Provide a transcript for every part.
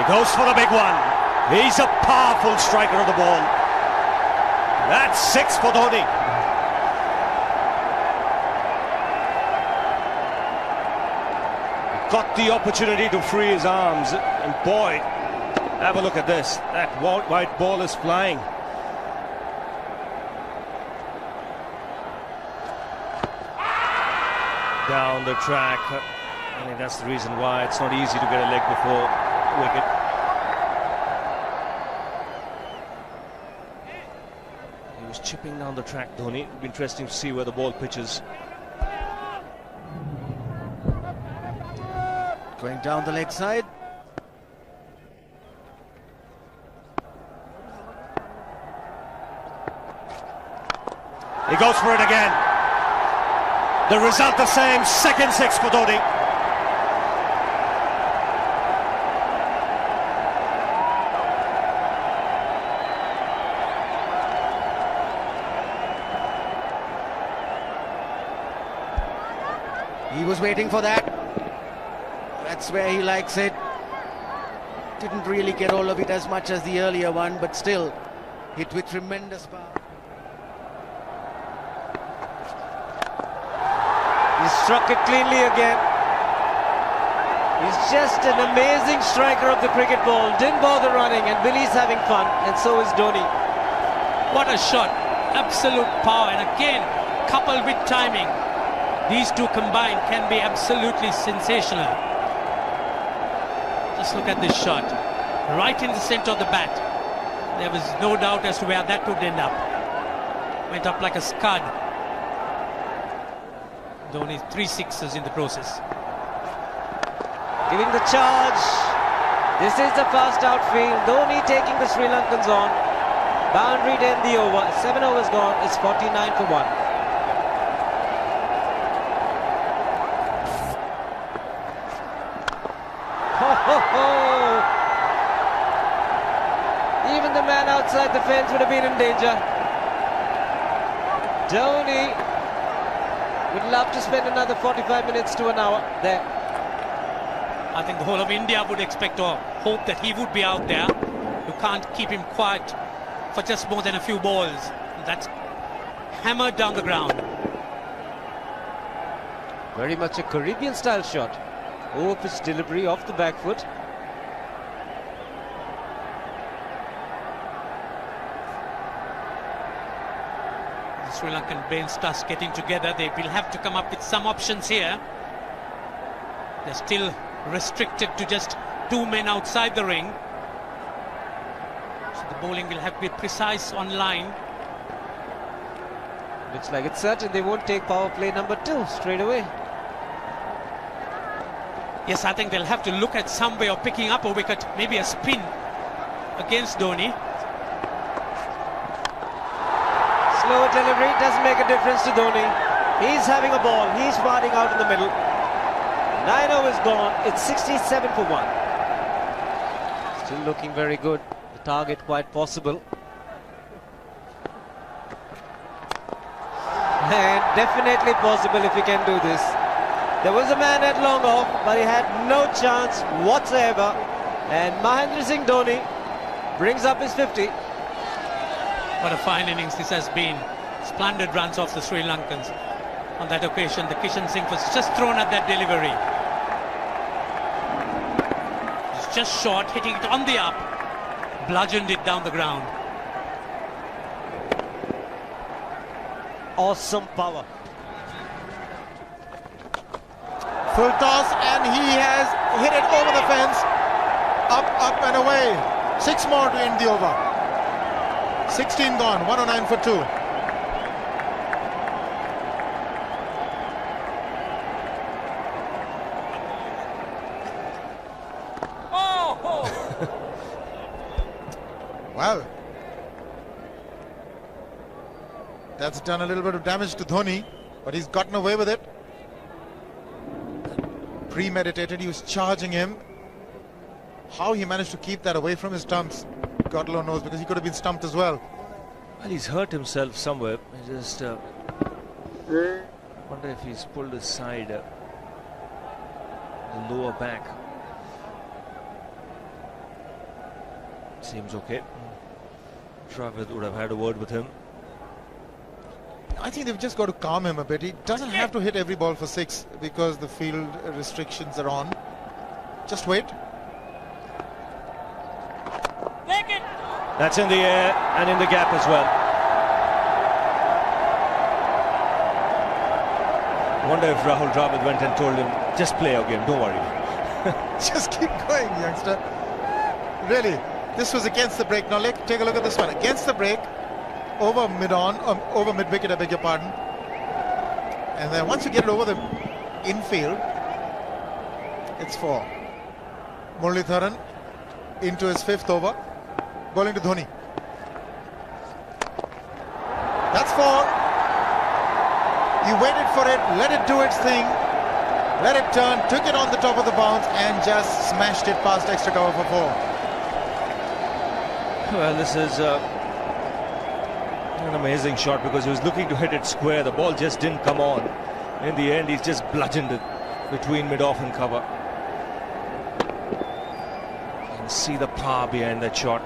goes for the big one. He's a powerful striker of the ball. That's 6 for DHONI. Got the opportunity to free his arms, and boy, have a look at this. That white ball is flying. Down the track. I think that's the reason why it's not easy to get a leg before wicket. He was chipping down the track, DHONI. It'll be interesting to see where the ball pitches. Going down the leg side. He goes for it again. The result the same, second 6 for DHONI. He was waiting for that. That's where he likes it. Didn't really get all of it as much as the earlier one, but still hit with tremendous power. He struck it cleanly again. He's just an amazing striker of the cricket ball. Didn't bother running, and Billy's having fun, and so is DHONI. What a shot. Absolute power, and again, coupled with timing. These two combined can be absolutely sensational. Just look at this shot. Right in the center of the bat. There was no doubt as to where that would end up. Went up like a scud. DHONI 3 sixes in the process. Giving the charge. This is the fast outfield. DHONI taking the Sri Lankans on. Boundary to end the over. 7 overs gone. It's 49 for 1. Even the man outside the fence would have been in danger. DHONI would love to spend another 45 minutes to an hour there. I think the whole of India would expect or hope that he would be out there. You can't keep him quiet for just more than a few balls. That's hammered down the ground. Very much a Caribbean style shot. Over-pitch delivery off the back foot. The Sri Lankan bench starts getting together. They will have to come up with some options here. They're still restricted to just 2 men outside the ring. So the bowling will have to be precise on line. Looks like it's certain they won't take power play number 2 straight away. Yes, I think they'll have to look at some way of picking up a wicket, maybe a spin against DHONI. Slower delivery doesn't make a difference to DHONI. He's having a ball. He's batting out in the middle. 9 overs gone. It's 67 for 1. Still looking very good. The target quite possible. And definitely possible if he can do this. There was a man at long off, but he had no chance whatsoever. And Mahendra Singh DHONI brings up his 50. What a fine innings this has been. Splendid runs off the Sri Lankans. On that occasion, the Kishan Singh was just thrown at that delivery. It's just short, hitting it on the up. Bludgeoned it down the ground. Awesome power. Full toss, and he has hit it over the fence. Up and away. 6 more to end the over. 16 gone, 109 for 2. Oh! Well, that's done a little bit of damage to DHONI, but he's gotten away with it. Premeditated, he was charging him. How he managed to keep that away from his stumps, God alone knows, because he could have been stumped as well. Well, he's hurt himself somewhere. I just wonder if he's pulled his side, the lower back. Seems okay. Travis would have had a word with him. I think they've just got to calm him a bit. He doesn't have to hit every ball for 6 because the field restrictions are on. Just wait. That's in the air and in the gap as well. I wonder if Rahul Dravid went and told him, just play your game, don't worry. Just keep going, youngster. Really, this was against the break. Now take a look at this one. Against the break, over mid-wicket, I beg your pardon. And then once you get it over the infield, it's 4. Muralitharan into his 5th over, bowling to Dhoni. That's 4. He waited for it, let it do its thing, let it turn, took it on the top of the bounce and just smashed it past extra cover for 4. Well, this is an amazing shot because he was looking to hit it square. The ball just didn't come on. In the end, he's just bludgeoned it between mid-off and cover. You can see the power behind that shot.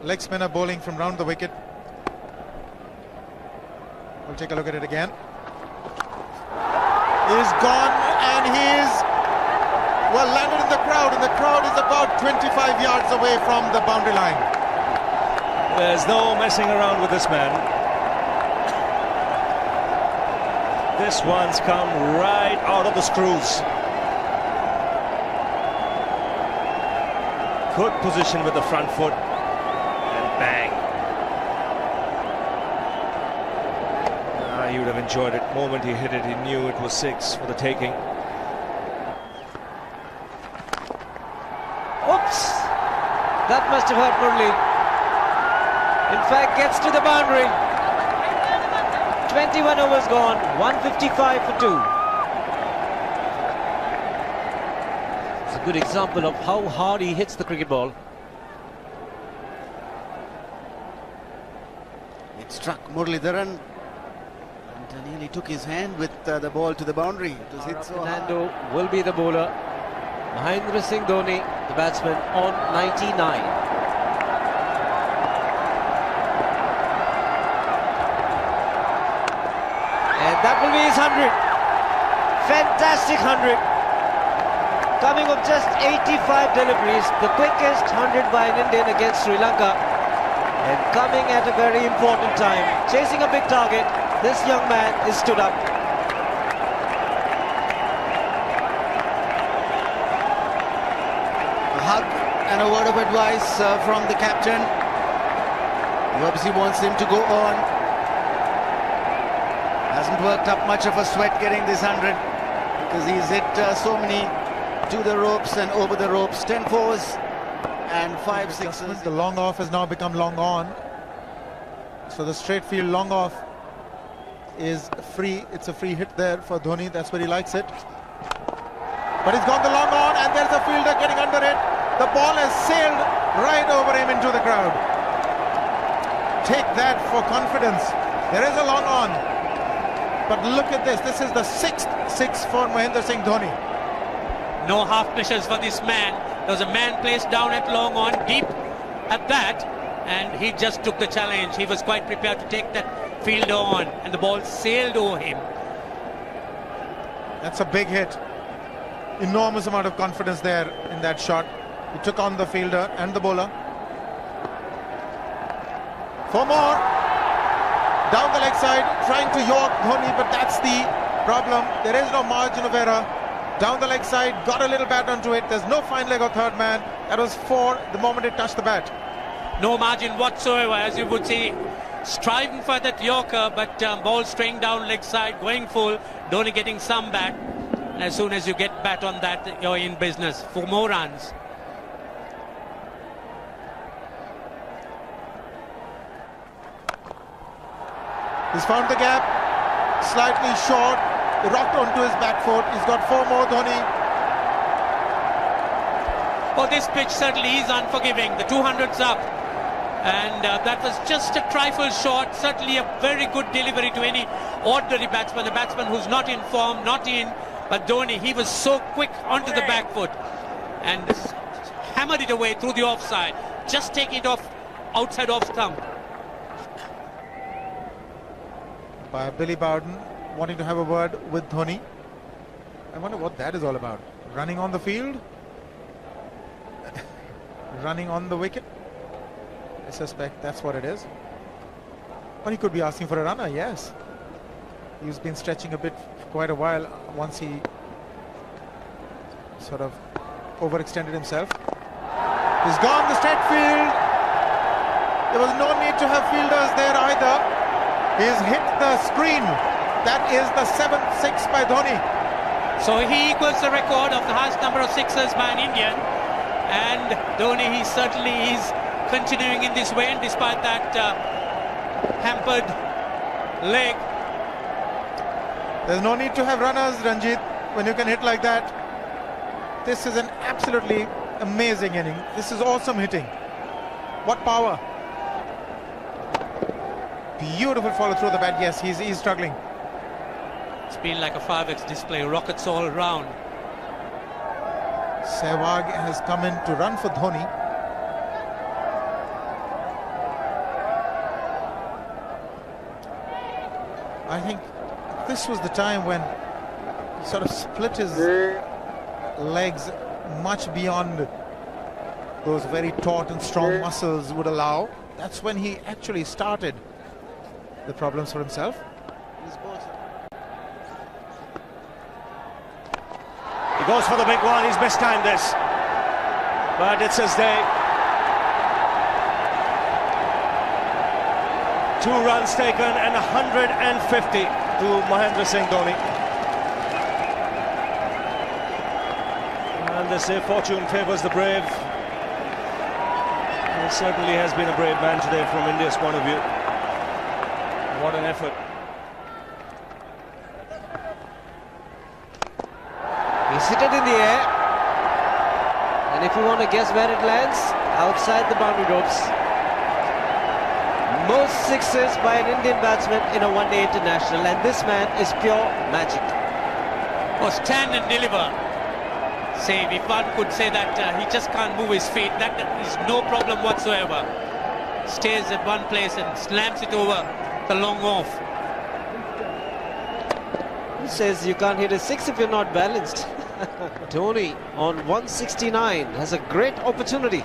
Leg spinner bowling from round the wicket. We'll take a look at it again. He's gone and he's landed in the crowd, and the crowd is about 25 yards away from the boundary line. There's no messing around with this man. This one's come right out of the screws. Good position with the front foot. Bang. He would have enjoyed it. The moment he hit it, he knew it was 6 for the taking. Oops! That must have hurt Murli. In fact, gets to the boundary. 21 overs gone, 155 for 2. It's a good example of how hard he hits the cricket ball. Struck Muralitharan and nearly took his hand with the ball to the boundary. It was hit so hard. Fernando will be the bowler. Mahendra Singh Dhoni, the batsman, on 99. And that will be his 100. Fantastic 100. Coming of just 85 deliveries, the quickest 100 by an Indian against Sri Lanka. And coming at a very important time, chasing a big target, this young man is stood up. A hug and a word of advice from the captain. He obviously wants him to go on. Hasn't worked up much of a sweat getting this 100 because he's hit so many to the ropes and over the ropes. 10 fours. And 5 sixes. The long off has now become long on. So the straight field long off is free. It's a free hit there for Dhoni. That's where he likes it. But he's gone the long on and there's a fielder getting under it. The ball has sailed right over him into the crowd. Take that for confidence. There is a long on. But look at this. This is the 6th 6 for Mahendra Singh Dhoni. No half measures for this man. There was a man placed down at long on, deep at that, and he just took the challenge. He was quite prepared to take that fielder on, and the ball sailed over him. That's a big hit. Enormous amount of confidence there in that shot. He took on the fielder and the bowler. 4 more. Down the leg side, trying to york Dhoni, but that's the problem. There is no margin of error. Down the leg side, got a little bat onto it. There's no fine leg or third man. That was 4 the moment it touched the bat. No margin whatsoever, as you would see. Striving for that yorker, but ball straying down leg side, going full. Dhoni getting some bat. And as soon as you get bat on that, you're in business for more runs. He's found the gap. Slightly short. Rocked onto his back foot. He's got 4 more, Dhoni. Oh, this pitch certainly is unforgiving. The 200's up. And that was just a trifle short. Certainly a very good delivery to any ordinary batsman. A batsman who's not in form, not in But Dhoni, he was so quick onto the back foot and hammered it away through the offside. Just take it off outside off stump. By Billy Bowden wanting to have a word with Dhoni. I wonder what that is all about. Running on the field? Running on the wicket? I suspect that's what it is. Or he could be asking for a runner, yes. He's been stretching a bit for quite a while once he sort of overextended himself. He's gone the straight field. There was no need to have fielders there either. He's hit the screen. That is the 7th 6 by Dhoni. So he equals the record of the highest number of sixes by an Indian. And Dhoni, he certainly is continuing in this way, and despite that hampered leg. There's no need to have runners, Ranjit, when you can hit like that. This is an absolutely amazing inning. This is awesome hitting. What power. Beautiful follow through the bat. Yes, he's struggling. It's been like a 5x display, rockets all round. Sehwag has come in to run for Dhoni. I think this was the time when he sort of split his legs much beyond those very taut and strong muscles would allow. That's when he actually started the problems for himself. He goes for the big one. He's mistimed this, but it's his day. 2 runs taken and 150 to Mahendra Singh Dhoni. And they say fortune favours the brave. He certainly has been a brave man today from India's point of view. What an effort. He's hit it in the air. And if you want to guess where it lands, outside the boundary ropes. Most sixes by an Indian batsman in a one-day international, and this man is pure magic. Oh, stand and deliver. Save, if one could say that he just can't move his feet, that is no problem whatsoever. Stays at one place and slams it over the long off. Who says you can't hit a 6 if you're not balanced? Dhoni on 169 has a great opportunity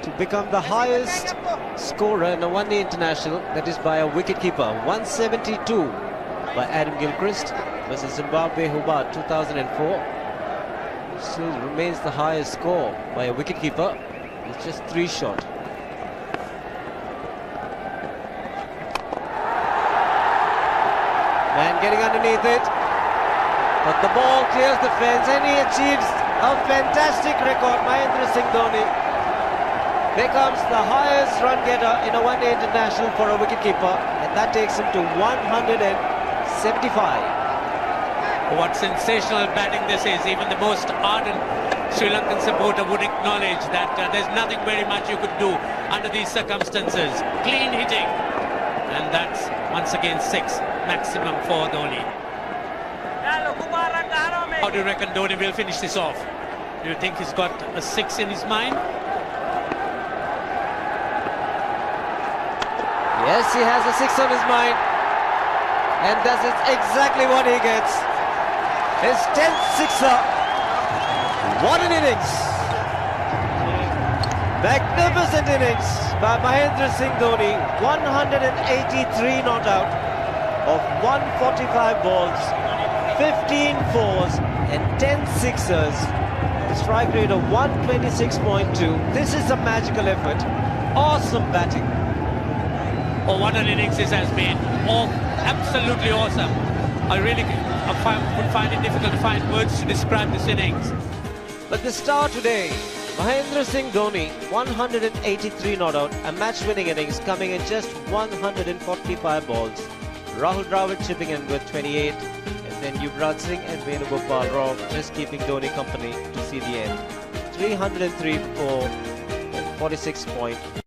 to become the highest scorer in a one-day international, that is by a wicketkeeper. 172 by Adam Gilchrist versus Zimbabwe Hobart 2004. Still remains the highest score by a wicketkeeper. It's just 3 short. Man getting underneath it, but the ball clears the fence and he achieves a fantastic record. Mahendra Singh Dhoni becomes the highest run getter in a one-day international for a wicketkeeper, and that takes him to 175. What sensational batting this is. Even the most ardent Sri Lankan supporter would acknowledge that there's nothing very much you could do under these circumstances. Clean hitting, and that's once again 6 maximum for Dhoni. How do you reckon Dhoni will finish this off? Do you think he's got a 6 in his mind? Yes, he has a 6 on his mind, and that is exactly what he gets. His 10th sixer. What an innings! Magnificent innings by Mahendra Singh Dhoni. 183 not out of 145 balls, 15 fours and 10 sixers. The strike rate of 126.2. This is a magical effort. Awesome batting. Oh, what an innings this has been. Oh, absolutely awesome. I really would find it difficult to find words to describe this innings. But the star today, Mahendra Singh Dhoni, 183 not out, a match-winning innings coming in just 145 balls. Rahul Dravid chipping in with 28, and then Yuvraj Singh and Venugopal Rao just keeping Dhoni company to see the end. 303 for 46.4.